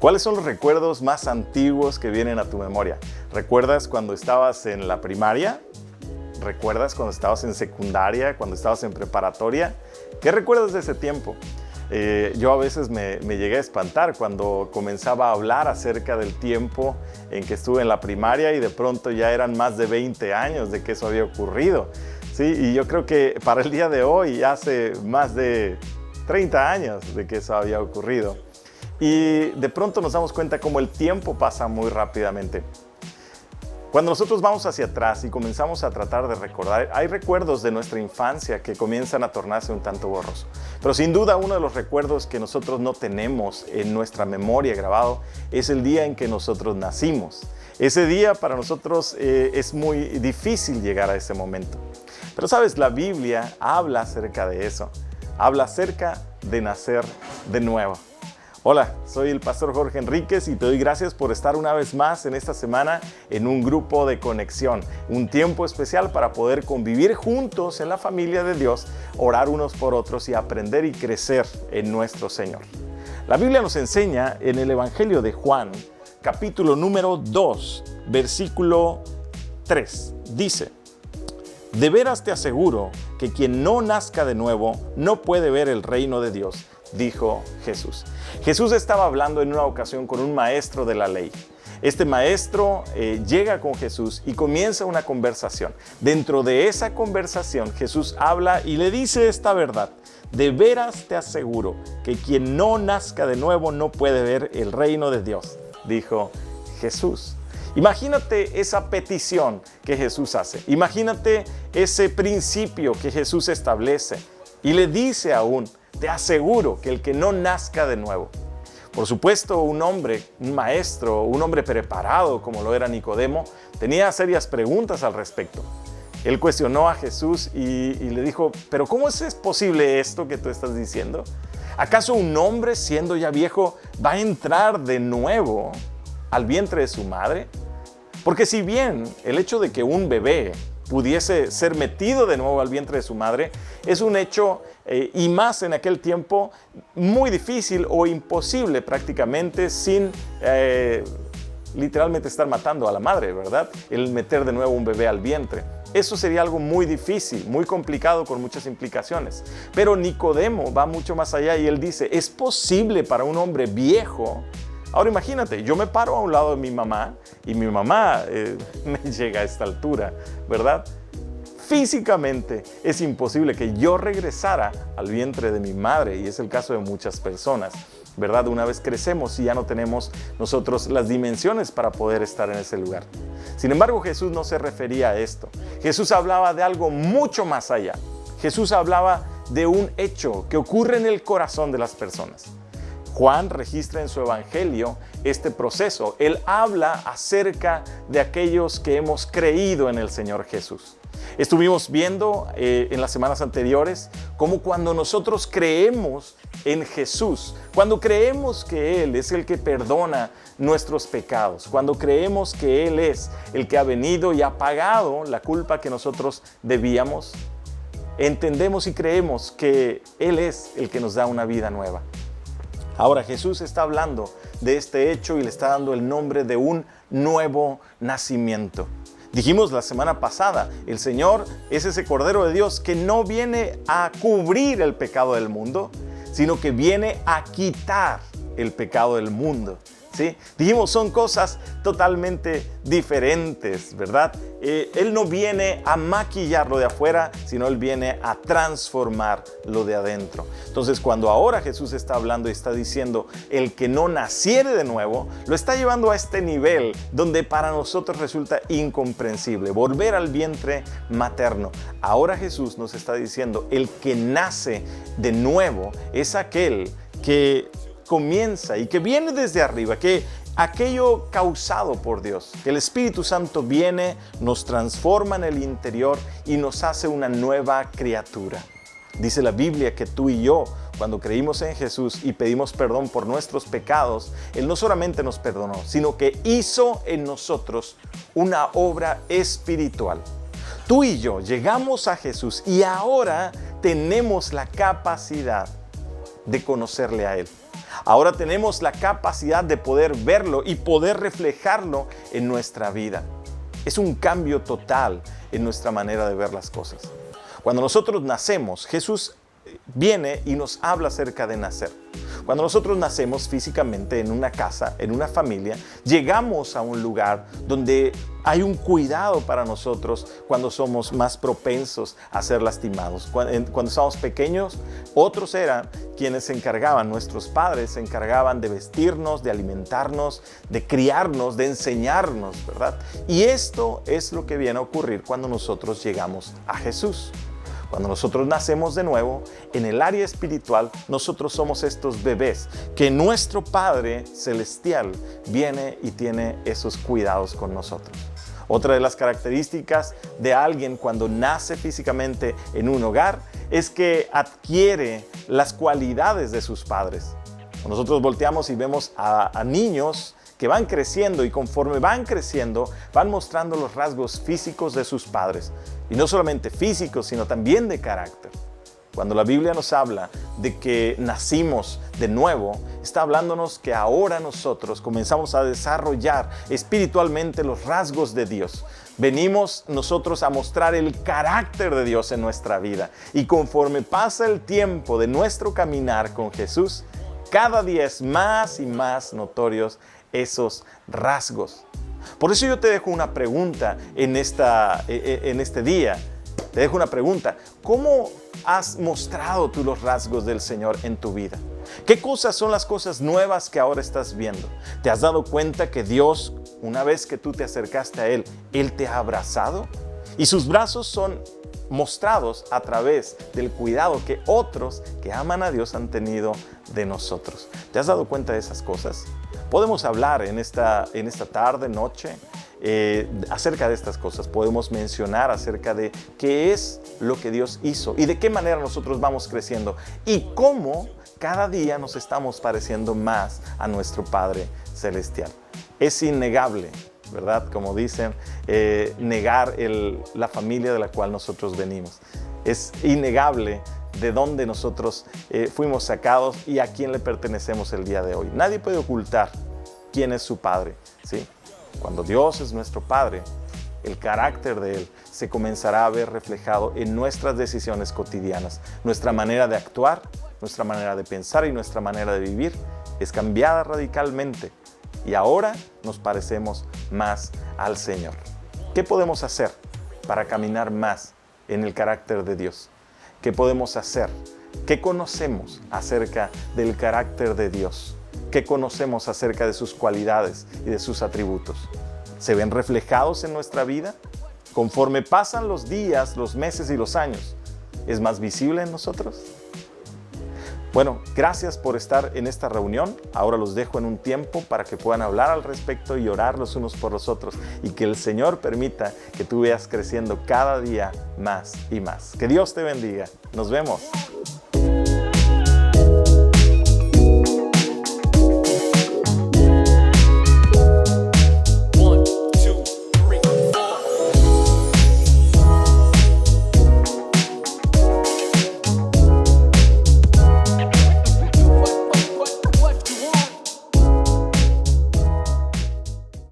¿Cuáles son los recuerdos más antiguos que vienen a tu memoria? ¿Recuerdas cuando estabas en la primaria? ¿Recuerdas cuando estabas en secundaria? ¿Cuando estabas en preparatoria? ¿Qué recuerdas de ese tiempo? Yo a veces me llegué a espantar cuando comenzaba a hablar acerca del tiempo en que estuve en la primaria y de pronto ya eran más de 20 años de que eso había ocurrido. Sí, y yo creo que para el día de hoy hace más de 30 años de que eso había ocurrido. Y de pronto nos damos cuenta cómo el tiempo pasa muy rápidamente. Cuando nosotros vamos hacia atrás y comenzamos a tratar de recordar, hay recuerdos de nuestra infancia que comienzan a tornarse un tanto borrosos. Pero sin duda uno de los recuerdos que nosotros no tenemos en nuestra memoria grabado es el día en que nosotros nacimos. Ese día para nosotros es muy difícil llegar a ese momento. Pero sabes, la Biblia habla acerca de eso. Habla acerca de nacer de nuevo. Hola, soy el pastor Jorge Enríquez y te doy gracias por estar una vez más en esta semana en un grupo de conexión, un tiempo especial para poder convivir juntos en la familia de Dios, orar unos por otros y aprender y crecer en nuestro Señor. La Biblia nos enseña en el Evangelio de Juan, capítulo número 2, versículo 3, dice: de veras te aseguro que quien no nazca de nuevo no puede ver el reino de Dios, dijo Jesús. Jesús estaba hablando en una ocasión con un maestro de la ley. Este maestro llega con Jesús y comienza una conversación. Dentro de esa conversación, Jesús habla y le dice esta verdad: de veras te aseguro que quien no nazca de nuevo no puede ver el reino de Dios, dijo Jesús. Imagínate esa petición que Jesús hace. Imagínate ese principio que Jesús establece y le dice aún: te aseguro que el que no nazca de nuevo. Por supuesto, un hombre, un maestro, un hombre preparado como lo era Nicodemo, tenía serias preguntas al respecto. Él cuestionó a Jesús y le dijo: ¿pero cómo es posible esto que tú estás diciendo? ¿Acaso un hombre, siendo ya viejo, va a entrar de nuevo al vientre de su madre? Porque si bien el hecho de que un bebé pudiese ser metido de nuevo al vientre de su madre es un hecho, y más en aquel tiempo, muy difícil o imposible prácticamente sin literalmente estar matando a la madre, ¿verdad? El meter de nuevo un bebé al vientre. Eso sería algo muy difícil, muy complicado, con muchas implicaciones. Pero Nicodemo va mucho más allá y él dice: ¿es posible para un hombre viejo? Ahora imagínate, yo me paro a un lado de mi mamá y mi mamá me llega a esta altura, ¿verdad? Físicamente es imposible que yo regresara al vientre de mi madre, y es el caso de muchas personas, ¿verdad? Una vez crecemos y ya no tenemos nosotros las dimensiones para poder estar en ese lugar. Sin embargo, Jesús no se refería a esto. Jesús hablaba de algo mucho más allá. Jesús hablaba de un hecho que ocurre en el corazón de las personas. Juan registra en su evangelio este proceso. Él habla acerca de aquellos que hemos creído en el Señor Jesús. Estuvimos viendo en las semanas anteriores cómo cuando nosotros creemos en Jesús, cuando creemos que Él es el que perdona nuestros pecados, cuando creemos que Él es el que ha venido y ha pagado la culpa que nosotros debíamos, entendemos y creemos que Él es el que nos da una vida nueva. Ahora Jesús está hablando de este hecho y le está dando el nombre de un nuevo nacimiento. Dijimos la semana pasada, el Señor es ese Cordero de Dios que no viene a cubrir el pecado del mundo, sino que viene a quitar el pecado del mundo. ¿Sí? Dijimos, son cosas totalmente diferentes, ¿verdad? Él no viene a maquillar lo de afuera, sino Él viene a transformar lo de adentro. Entonces, cuando ahora Jesús está hablando y está diciendo, el que no naciere de nuevo, lo está llevando a este nivel donde para nosotros resulta incomprensible, volver al vientre materno. Ahora Jesús nos está diciendo, el que nace de nuevo es aquel que comienza y que viene desde arriba, que aquello causado por Dios, que el Espíritu Santo viene, nos transforma en el interior y nos hace una nueva criatura. Dice la Biblia que tú y yo, cuando creímos en Jesús y pedimos perdón por nuestros pecados, Él no solamente nos perdonó, sino que hizo en nosotros una obra espiritual. Tú y yo llegamos a Jesús y ahora tenemos la capacidad de conocerle a Él. Ahora tenemos la capacidad de poder verlo y poder reflejarlo en nuestra vida. Es un cambio total en nuestra manera de ver las cosas. Cuando nosotros nacemos, Jesús viene y nos habla acerca de nacer. Cuando nosotros nacemos físicamente en una casa, en una familia, llegamos a un lugar donde hay un cuidado para nosotros cuando somos más propensos a ser lastimados. Cuando estábamos pequeños, otros eran quienes se encargaban, nuestros padres se encargaban de vestirnos, de alimentarnos, de criarnos, de enseñarnos, ¿verdad? Y esto es lo que viene a ocurrir cuando nosotros llegamos a Jesús. Cuando nosotros nacemos de nuevo, en el área espiritual, nosotros somos estos bebés que nuestro Padre Celestial viene y tiene esos cuidados con nosotros. Otra de las características de alguien cuando nace físicamente en un hogar es que adquiere las cualidades de sus padres. Nosotros volteamos y vemos a niños que van creciendo y conforme van creciendo van mostrando los rasgos físicos de sus padres. Y no solamente físicos, sino también de carácter. Cuando la Biblia nos habla de que nacimos de nuevo, está hablándonos que ahora nosotros comenzamos a desarrollar espiritualmente los rasgos de Dios. Venimos nosotros a mostrar el carácter de Dios en nuestra vida. Y conforme pasa el tiempo de nuestro caminar con Jesús, cada día es más y más notorios esos rasgos. Por eso yo te dejo una pregunta en este día. Te dejo una pregunta. ¿Cómo has mostrado tú los rasgos del Señor en tu vida? ¿Qué cosas son las cosas nuevas que ahora estás viendo? ¿Te has dado cuenta que Dios, una vez que tú te acercaste a Él, Él te ha abrazado? Y sus brazos son mostrados a través del cuidado que otros que aman a Dios han tenido de nosotros. ¿Te has dado cuenta de esas cosas? Podemos hablar en esta tarde, noche, acerca de estas cosas. Podemos mencionar acerca de qué es lo que Dios hizo y de qué manera nosotros vamos creciendo y cómo cada día nos estamos pareciendo más a nuestro Padre Celestial. Es innegable, ¿verdad? Como dicen, negar la familia de la cual nosotros venimos. Es innegable de dónde nosotros fuimos sacados y a quién le pertenecemos el día de hoy. Nadie puede ocultar quién es su Padre, ¿sí? Cuando Dios es nuestro Padre, el carácter de Él se comenzará a ver reflejado en nuestras decisiones cotidianas. Nuestra manera de actuar, nuestra manera de pensar y nuestra manera de vivir es cambiada radicalmente. Y ahora nos parecemos más al Señor. ¿Qué podemos hacer para caminar más en el carácter de Dios? ¿Qué podemos hacer? ¿Qué conocemos acerca del carácter de Dios? ¿Qué conocemos acerca de sus cualidades y de sus atributos? ¿Se ven reflejados en nuestra vida? Conforme pasan los días, los meses y los años, ¿es más visible en nosotros? Bueno, gracias por estar en esta reunión. Ahora los dejo en un tiempo para que puedan hablar al respecto y orar los unos por los otros. Y que el Señor permita que tú veas creciendo cada día más y más. Que Dios te bendiga. Nos vemos.